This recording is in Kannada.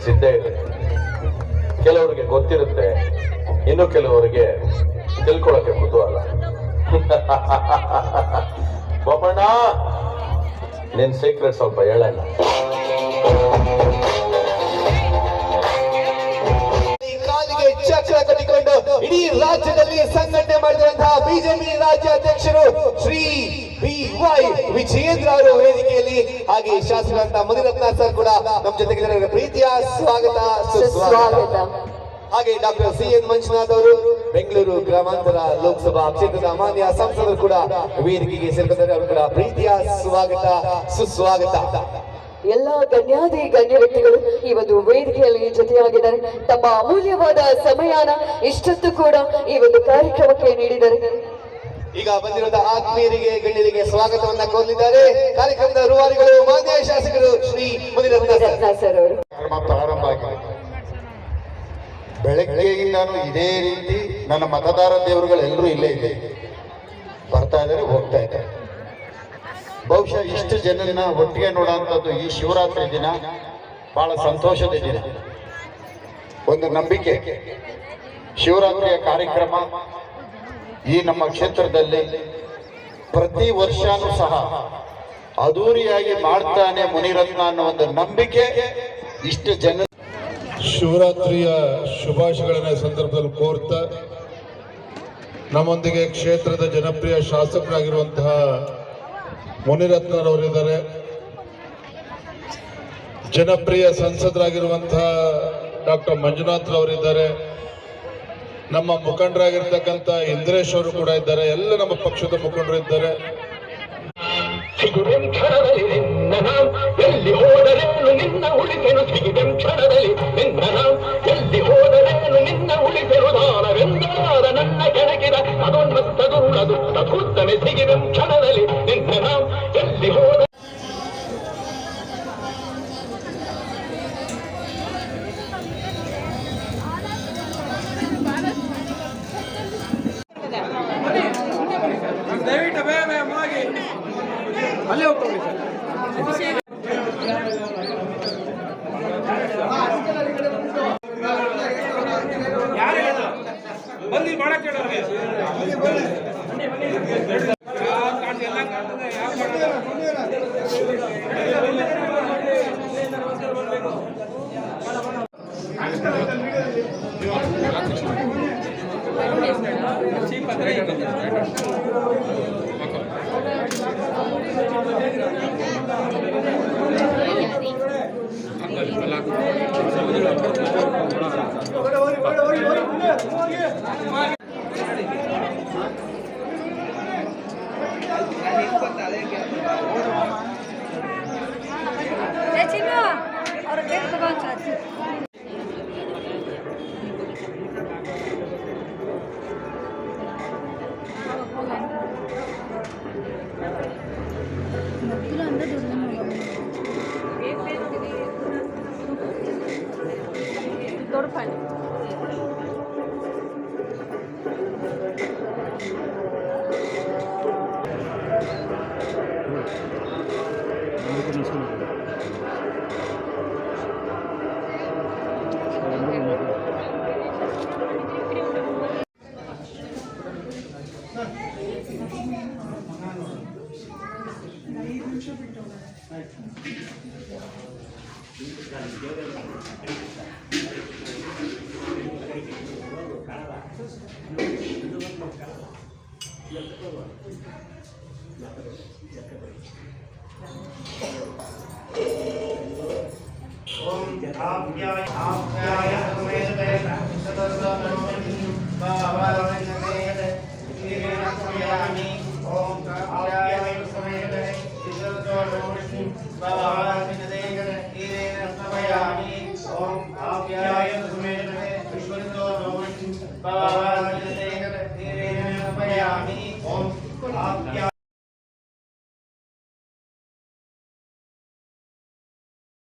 ಸಿದ್ಧ ಇದೆ. ಕೆಲವರಿಗೆ ಗೊತ್ತಿರುತ್ತೆ, ಇನ್ನು ಕೆಲವರಿಗೆ ತಿಳ್ಕೊಳ್ಳೋಕೆ ಕುತೂಹಲ. ಬೋಪಣ್ಣ, ನಿನ್ ಸೀಕ್ರೆಟ್ ಸ್ವಲ್ಪ ಹೇಳೋಣ. ಚಕ್ರ ಕಟ್ಟಿಕೊಂಡು ಇಡೀ ರಾಜ್ಯದಲ್ಲಿ ಸಂಘಟನೆ ಮಾಡಿದಂತಹ ಬಿಜೆಪಿ ರಾಜ್ಯಾಧ್ಯಕ್ಷರು ಶ್ರೀ BY ವಿಜಯೇಂದ್ರ ಅವರು ವೇದಿಕೆಯಲ್ಲಿ, ಹಾಗೆ ಶಾಸಕರಂತ ಮುನಿರತ್ನ ಸರ್ ಕೂಡ ನಮ್ಮ ಜೊತೆಗೆ ಪ್ರೀತಿಯ ಸ್ವಾಗತ ಸುಸ್ವಾಗತ. ಹಾಗೆ ಡಾಕ್ಟರ್ CN ಮಂಜುನಾಥ್ ಅವರು ಬೆಂಗಳೂರು ಗ್ರಾಮಾಂತರ ಲೋಕಸಭಾ ಕ್ಷೇತ್ರದ ಮಾನ್ಯ ಸಂಸದರು ಕೂಡ ವೇದಿಕೆಗೆ ಸೇರ್ಕೊತಾರೆ. ಅವರು ಕೂಡ ಪ್ರೀತಿಯ ಸ್ವಾಗತ ಸುಸ್ವಾಗತ. ಎಲ್ಲ ಗಣ್ಯಾದಿ ಗಣ್ಯ ವ್ಯಕ್ತಿಗಳು ಈ ಒಂದು ವೇದಿಕೆಯಲ್ಲಿ ಜೊತೆಯಾಗಿದ್ದಾರೆ. ತಮ್ಮ ಅಮೂಲ್ಯವಾದ ಸಮಯನ ಇಷ್ಟೊತ್ತು ಕೂಡ ಈ ಒಂದು ಕಾರ್ಯಕ್ರಮಕ್ಕೆ ನೀಡಿದ್ದಾರೆ. ಈಗ ಬಂದಿರುವ ಆತ್ಮೀಯರಿಗೆ ಗಣ್ಯರಿಗೆ ಸ್ವಾಗತವನ್ನ ಕೋರಿದ್ದಾರೆ. ಕಾರ್ಯಕ್ರಮದ ರೂವಾರಿಗಳು ಮಾನ್ಯ ಶಾಸಕರು ಶ್ರೀ ಮುನಿರತ್ನ ಸರ್ ಅವರು. ಪ್ರಾರಂಭ ಆಗಿದೆ. ಬೆಳಗ್ಗೆಯಿಂದಾನು ಇದೇ ರೀತಿ ನನ್ನ ಮತದಾರ ದೇವರುಗಳೆಲ್ಲರೂ ಇಲ್ಲೇ ಇದೆ, ಬರ್ತಾ ಇದ್ದಾರೆ, ಹೋಗ್ತಾ ಇದ್ದಾರೆ. ಬಹುಶಃ ಇಷ್ಟು ಜನರನ್ನ ಒಟ್ಟಿಗೆ ನೋಡುವಂಥದ್ದು ಈ ಶಿವರಾತ್ರಿ ದಿನ ಬಹಳ ಸಂತೋಷದ ದಿನ. ಒಂದು ನಂಬಿಕೆ, ಶಿವರಾತ್ರಿಯ ಕಾರ್ಯಕ್ರಮ ಈ ನಮ್ಮ ಕ್ಷೇತ್ರದಲ್ಲಿ ಪ್ರತಿ ವರ್ಷನೂ ಸಹ ಅದ್ದೂರಿಯಾಗಿ ಮಾಡ್ತಾನೆ ಮುನಿರತ್ನ ಅನ್ನೋ ಒಂದು ನಂಬಿಕೆ ಇಷ್ಟು ಜನ. ಶಿವರಾತ್ರಿಯ ಶುಭಾಶಯಗಳನ್ನ ಸಂದರ್ಭದಲ್ಲಿ ಕೋರ್ತಾ, ನಮ್ಮೊಂದಿಗೆ ಕ್ಷೇತ್ರದ ಜನಪ್ರಿಯ ಶಾಸಕರಾಗಿರುವಂತಹ ಮುನಿರತ್ನರವರಿದ್ದಾರೆ, ಜನಪ್ರಿಯ ಸಂಸದರಾಗಿರುವಂತಹ ಡಾಕ್ಟರ್ ಮಂಜುನಾಥ್ ರವರಿದ್ದಾರೆ, ನಮ್ಮ ಮುಖಂಡರಾಗಿರ್ತಕ್ಕಂಥ ಇಂದ್ರೇಶ್ ಅವರು ಕೂಡ ಇದ್ದಾರೆ, ಎಲ್ಲ ನಮ್ಮ ಪಕ್ಷದ ಮುಖಂಡರು ಇದ್ದಾರೆ. ಎಲ್ಲಿ ಹೋದರೇನು ನಿನ್ನ ಉಳಿಸೆನು, ಸಿಗಿದೆಂ ಕ್ಷಣದಲ್ಲಿ ನಿನ್ನ ಎಲ್ಲಿ ಹೋದರೇನು ನಿನ್ನ ಉಳಿಸೆನು, ದಾನವೆಂದಾದ ನನ್ನ ಕೆಣಕಿದ ಅದೊನ್ಮತ್ತದುಳ್ಳದು ತಥುತ್ತನೆ ಸಿಗಿದೆಂ ಕ್ಷಣದಲ್ಲಿ ನಿನ್ನ ಎಲ್ಲಿ ಹೋದ. ಅಲ್ಲೇ ಹೋಗ್ತೀವಿ ಸರ್. ಬಂದು ಮಾಡಕ್ಕೆ Om